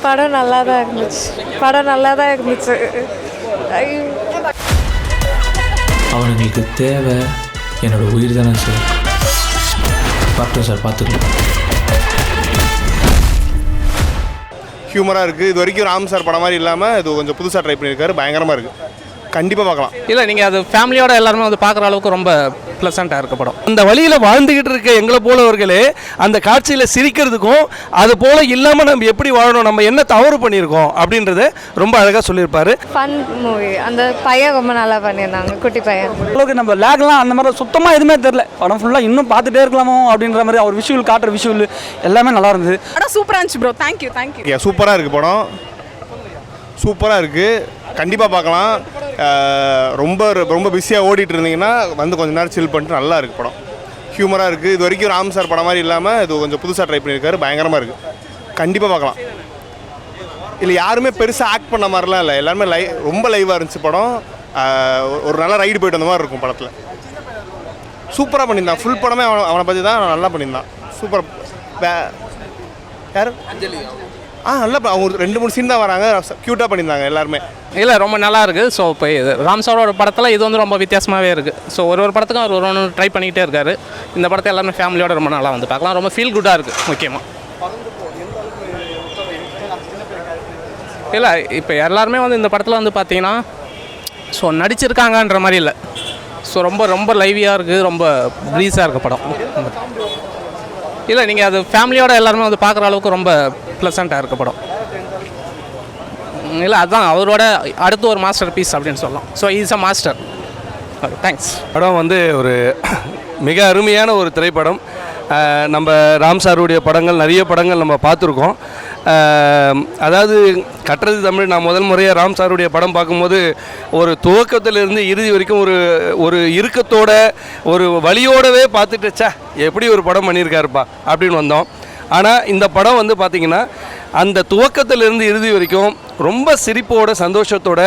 படம் நல்லா தான் இருந்துச்சு. படம் நல்லா தான் இருந்துச்சு. அவனுங்களுக்கு தேவை என்னோட உயிர் தானே சார். பார்த்துக்கலாம் சார், பார்த்துக்கலாம். ஹியூமராக இருக்குது. இது வரைக்கும் ராம் சார் படம் மாதிரி இல்லாமல் இது கொஞ்சம் புதுசாக ட்ரை பண்ணியிருக்காரு. பயங்கரமாக இருக்குது. கண்டிப்பாக பார்க்கலாம். இல்லை, நீங்கள் அது ஃபேமிலியோட எல்லாருமே வந்து பார்க்குற அளவுக்கு ரொம்ப ப்ளசண்ட்டாக இருக்க படம். அந்த வழியில் வாழ்ந்துக்கிட்டு இருக்க எங்களை போலவர்களே அந்த காட்சியில் சிரிக்கிறதுக்கும் அது போல் இல்லாமல் நம்ம எப்படி வாழணும், நம்ம என்ன தவறு பண்ணியிருக்கோம் அப்படின்றத ரொம்ப அழகாக சொல்லியிருப்பார். Fun movie. அந்த பையன் ரொம்ப நல்லா பண்ணியிருந்தாங்க, குட்டி பையன். அளவுக்கு நம்ம லேக்லாம் அந்த மாதிரி சுத்தமாக எதுவுமே தெரில. படம் ஃபுல்லாக இன்னும் பார்த்துட்டே இருக்கலாமோ அப்படின்ற மாதிரி அவர் விஷுவல் காட்டுற விஷுவல் எல்லாமே நல்லா இருந்தது. படம் சூப்பராக இருந்துச்சு ப்ரோ. தேங்க்யூ. சூப்பராக இருக்குது படம். சூப்பராக இருக்குது. கண்டிப்பாக பார்க்கலாம். ரொம்ப ரொம்ப பிஸியாக ஓடிட்டு இருந்தீங்கன்னா வந்து கொஞ்சம் நேரம் சில் பண்ணிட்டு நல்லா இருக்குது படம். ஹியூமராக இருக்குது. இது வரைக்கும் ராம் சார் படம் மாதிரி இல்லாமல் இது கொஞ்சம் புதுசாக ட்ரை பண்ணியிருக்காரு. பயங்கரமாக இருக்குது. கண்டிப்பாக பார்க்கலாம். இல்லை யாருமே பெருசாக ஆக்ட் பண்ண மாதிரிலாம் இல்லை. எல்லாருமே ரொம்ப லைவாக இருந்துச்சு படம். ஒரு நல்ல ரைடு போய்ட்டு வந்த மாதிரி இருக்கும் படத்தில். சூப்பராக பண்ணியிருந்தான். ஃபுல் படமே அவனை பற்றி தான் நல்லா பண்ணியிருந்தான். சூப்பர். யார்? நல்லா அவங்க 2-3 சீன் தான் வராங்க. க்யூட்டாக பண்ணியிருந்தாங்க எல்லாருமே. இல்லை, ரொம்ப நல்லா இருக்குது. ஸோ இப்போ ராம் சாரோட படத்தில் இது வந்து ரொம்ப வித்தியாசமாகவே இருக்குது. ஸோ ஒரு படத்துக்கும் அவர் ஒன்று ட்ரை பண்ணிக்கிட்டே இருக்காரு. இந்த படத்தை எல்லாருமே ஃபேமிலியோட ரொம்ப நல்லா வந்து பார்க்கலாம். ரொம்ப ஃபீல் குட்டாக இருக்குது முக்கியமாக. இல்லை, இப்போ எல்லாருமே வந்து இந்த படத்தில் வந்து பார்த்தீங்கன்னா ஸோ நடிச்சிருக்காங்கன்ற மாதிரி இல்லை. ஸோ ரொம்ப ரொம்ப லைவியாக இருக்குது. ரொம்ப ப்ரீஸாக இருக்குது படம். இல்லை, நீங்கள் அது ஃபேமிலியோட எல்லாருமே வந்து பார்க்குற அளவுக்கு ரொம்ப ப்ளசண்ட்டாக இருக்க படம். இல்லை, அதுதான் அவரோட அடுத்து ஒரு மாஸ்டர் பீஸ் அப்படின்னு சொல்லலாம். So is a master. Thanks. படம் வந்து ஒரு மிக அருமையான ஒரு திரைப்படம். நம்ம ராம் சாருடைய படங்கள் நிறைய படங்கள் நம்ம பார்த்துருக்கோம். அதாவது கட்டுறது தமிழ் நான் முதல் முறையாக ராம் சாருடைய படம் பார்க்கும்போது ஒரு துவக்கத்திலிருந்து இறுதி வரைக்கும் ஒரு இறுக்கத்தோட ஒரு வழியோடவே பார்த்துட்டு எப்படி ஒரு படம் பண்ணியிருக்காருப்பா அப்படின்னு வந்தோம். ஆனால் இந்த படம் வந்து பார்த்திங்கன்னா அந்த துவக்கத்திலிருந்து இறுதி வரைக்கும் ரொம்ப சிரிப்போட சந்தோஷத்தோட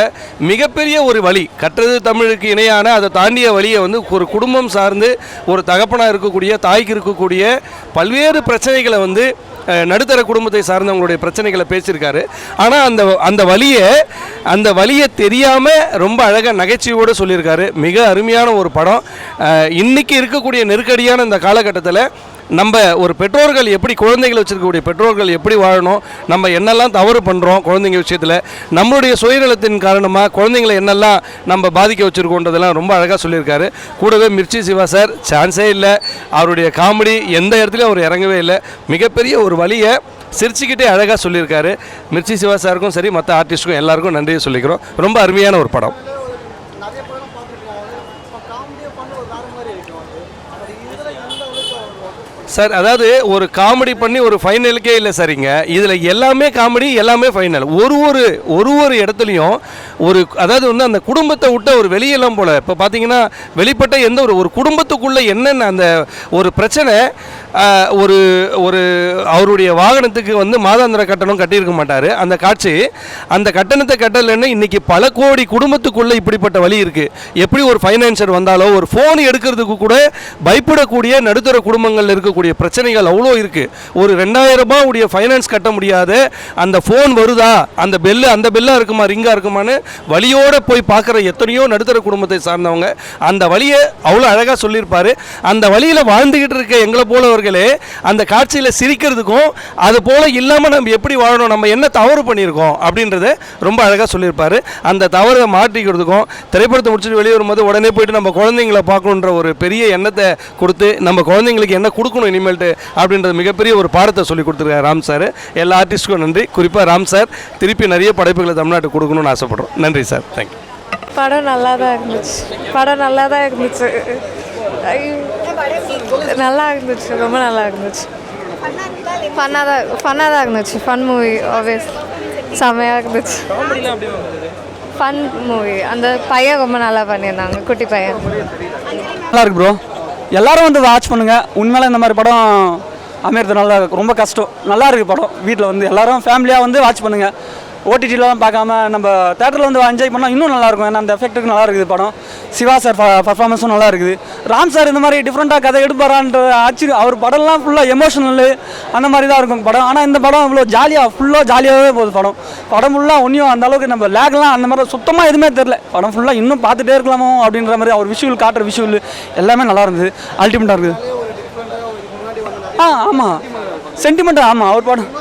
மிகப்பெரிய ஒரு வழி, கட்டுறது தமிழுக்கு இணையான அதை தாண்டிய வழியை வந்து ஒரு குடும்பம் சார்ந்து ஒரு தகப்பனாக இருக்கக்கூடிய தாய்க்கு இருக்கக்கூடிய பல்வேறு பிரச்சனைகளை வந்து நடுத்தர குடும்பத்தை சார்ந்தவங்களுடைய பிரச்சனைகளை பேசியிருக்காரு. ஆனால் அந்த வழியை தெரியாமல் ரொம்ப அழகாக நகைச்சுவையோடு சொல்லியிருக்காரு. மிக அருமையான ஒரு படம். இன்றைக்கி இருக்கக்கூடிய நெருக்கடியான இந்த காலகட்டத்தில் நம்ம ஒரு பெற்றோர்கள் எப்படி குழந்தைகளை வச்சுருக்கக்கூடிய பெற்றோர்கள் எப்படி வாழணும், நம்ம என்னெல்லாம் தவறு பண்ணுறோம் குழந்தைங்க விஷயத்தில், நம்மளுடைய சுயநலத்தின் காரணமாக குழந்தைங்களை என்னெல்லாம் நம்ம பாதிக்க வச்சுருக்கோன்றதெல்லாம் ரொம்ப அழகாக சொல்லியிருக்காரு. கூடவே மிர்ச்சி சிவா சார் சான்ஸே இல்லை. அவருடைய காமெடி எந்த இடத்துலையும் அவர் இறங்கவே இல்லை. மிகப்பெரிய ஒரு வழியை சிரிச்சுக்கிட்டே அழகாக சொல்லியிருக்காரு. மிர்ச்சி சிவா சாருக்கும் சரி மற்ற ஆர்டிஸ்ட்டுக்கும் எல்லாருக்கும் நன்றியை சொல்லிக்கிறோம். ரொம்ப அருமையான ஒரு படம். சார் அதாவது ஒரு காமெடி பண்ணி ஒரு ஃபைனலுக்கே இல்லை சரிங்க. இதில் எல்லாமே காமெடி, எல்லாமே ஃபைனல். ஒரு இடத்துலையும் அதாவது வந்து அந்த குடும்பத்தை விட்ட ஒரு வெளியெல்லாம் போல். இப்போ பார்த்தீங்கன்னா வெளிப்பட்ட எந்த ஒரு குடும்பத்துக்குள்ளே என்னென்ன அந்த ஒரு பிரச்சனை, ஒரு அவருடைய வாகனத்துக்கு வந்து மாதாந்திர கட்டணம் கட்டியிருக்க மாட்டார். அந்த கட்டணத்தை கட்டலைன்னு இன்றைக்கி பல கோடி குடும்பத்துக்குள்ளே இப்படிப்பட்ட வழி இருக்குது. எப்படி ஒரு ஃபைனான்சர் வந்தாலோ ஒரு ஃபோன் எடுக்கிறதுக்கு கூட பயப்படக்கூடிய நடுத்தர குடும்பங்கள் இருக்கக்கூடிய பிரச்சனைகள் அவ்வளோ இருக்குது. ஒரு 2000 ரூபாய் ஃபைனான்ஸ் கட்ட முடியாத அந்த ஃபோன் வருதா, அந்த பெல்லாக இருக்குமா ரிங்காக இருக்குமான்னு வழியோடு போய் பார்க்குற எத்தனையோ நடுத்தர குடும்பத்தை சார்ந்தவங்க அந்த வழியை அவ்வளோ அழகாக சொல்லியிருப்பார். அந்த வழியில் வாழ்ந்துக்கிட்டு இருக்க எங்களை போலவர்களே அந்த காட்சியில் சிரிக்கிறதுக்கும் அது போல் இல்லாமல் நம்ம எப்படி வாழணும், நம்ம என்ன தவறு பண்ணியிருக்கோம் அப்படின்றத ரொம்ப அழகாக சொல்லியிருப்பார். அந்த தவறை மாற்றிக்கிறதுக்கும் திரைப்படத்தை முடிச்சுட்டு வெளியே வரும்போது உடனே போயிட்டு நம்ம குழந்தைங்களை பார்க்கணுன்ற ஒரு பெரிய எண்ணத்தை கொடுத்து நம்ம குழந்தைங்களுக்கு என்ன கொடுக்கணும் இனிமேல்ட்டு அப்படின்றது மிகப்பெரிய ஒரு பாடத்தை சொல்லி கொடுத்துருக்காரு ராம் சார். எல்லா ஆர்டிஸ்ட்டுக்கும் நன்றி. குறிப்பாக ராம் சார் திருப்பி நிறைய படைப்புகளை தமிழ்நாட்டுக்கு கொடுக்கணும்னு ஆசைப்படுறோம். நன்றி சார். தேங்க்யூ. படம் நல்லா தான் இருந்துச்சு. நல்லா இருந்துச்சு. ரொம்ப நல்லா இருந்துச்சு. ஃபன்னாக தான் இருந்துச்சு. Fun movie. ஆப்வியஸ் செம்மையாக இருந்துச்சு. Fun movie. அந்த பையன் ரொம்ப நல்லா பண்ணியிருந்தாங்க, குட்டி பையன். நல்லா இருக்கு ப்ரோ. எல்லாரும் வந்து வாட்ச் பண்ணுங்கள். உண்மையில இந்த மாதிரி படம் அமைகிறது நல்லா ரொம்ப கஷ்டம். நல்லா இருக்குது படம். வீட்டில் வந்து எல்லாரும் ஃபேமிலியாக வந்து வாட்ச் பண்ணுங்கள். ஓடிடிலலாம் பார்க்காம நம்ம தேட்டரில் வந்து என்ஜாய் பண்ணால் இன்னும் நல்லாயிருக்கும். ஏன்னா அந்த எஃபெக்ட்டுக்கு நல்லா இருக்குது படம். சிவா சார் பர்ஃபார்மன்ஸும் நல்லா இருக்குது. ராம் சார் இந்த மாதிரி டிஃப்ரெண்ட்டாக கதை எடுப்பாரான்ற ஆச்சரியம். அவர் படம்லாம் ஃபுல்லாக எமோஷனலு அந்த மாதிரி தான் இருக்கும் படம். ஆனால் இந்த படம் இவ்வளோ ஃபுல்லாக ஜாலியாகவே போகுது படம். படம் ஃபுல்லாக ஒன்றும் அந்த அளவுக்கு நம்ம லேக்லாம் அந்த மாதிரி சுத்தமாக எதுவுமே தெரில. படம் ஃபுல்லாக இன்னும் பார்த்துட்டே இருக்கலாமோ அப்படின்ற மாதிரி அவர் விஷுவல் காட்டுற விஷுவல் எல்லாமே நல்லா இருந்தது. அல்டிமேட்டாக இருக்குது. ஆமாம் சென்டிமெண்ட்டாக. ஆமாம் அவர் படம்.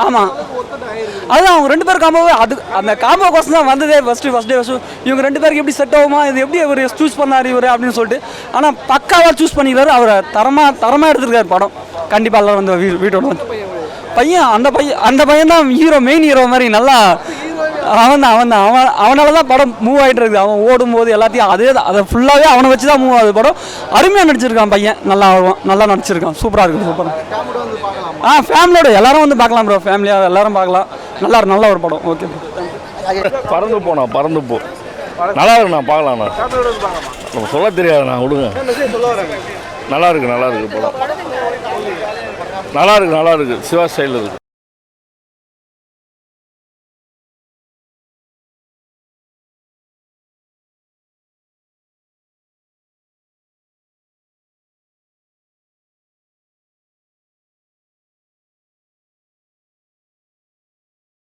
ஆமாம் அதுதான் அவங்க 2 பேர் காம்போவே அது அந்த காம்போ கோசம் தான் வந்ததே ஃபஸ்ட் டே. இவங்க 2 பேருக்கு எப்படி செட் ஆகுமா, இது எப்படி அவர் சூஸ் பண்ணார் இவர் அப்படின்னு சொல்லிட்டு. ஆனால் பக்காவாக சூஸ் பண்ணிக்கிறாரு. அவரை தரமாக எடுத்துருக்காரு படம். கண்டிப்பாக எல்லோரும் வந்து வீட்டோட வந்து பையன் அந்த பையன் தான் ஹீரோ, மெயின் ஹீரோ மாதிரி. நல்லா அவனால தான் படம் மூவ் ஆகிட்டு இருக்குது. அவன் ஓடும்போது எல்லாத்தையும் அதை ஃபுல்லாகவே அவனை வச்சு தான் மூவ் ஆகுது படம். அருமையாக நடிச்சிருக்கான் பையன். நல்லா நடிச்சிருக்கான். சூப்பராக இருக்குது. சூப்பராக ஃபேமிலியோட எல்லாரும் வந்து பார்க்கலாம் ப்ரோ. ஃபேமிலியாக எல்லாரும் பார்க்கலாம். நல்ல ஒரு படம். ஓகே பறந்து போ நல்லா இருக்குண்ணா, பார்க்கலாண்ணா. நம்ம சொல்ல தெரியாதுண்ணா, விடுங்க. நல்லா இருக்கு படம். நல்லா இருக்கு. சிவா ஸ்டைலில் இருக்கு.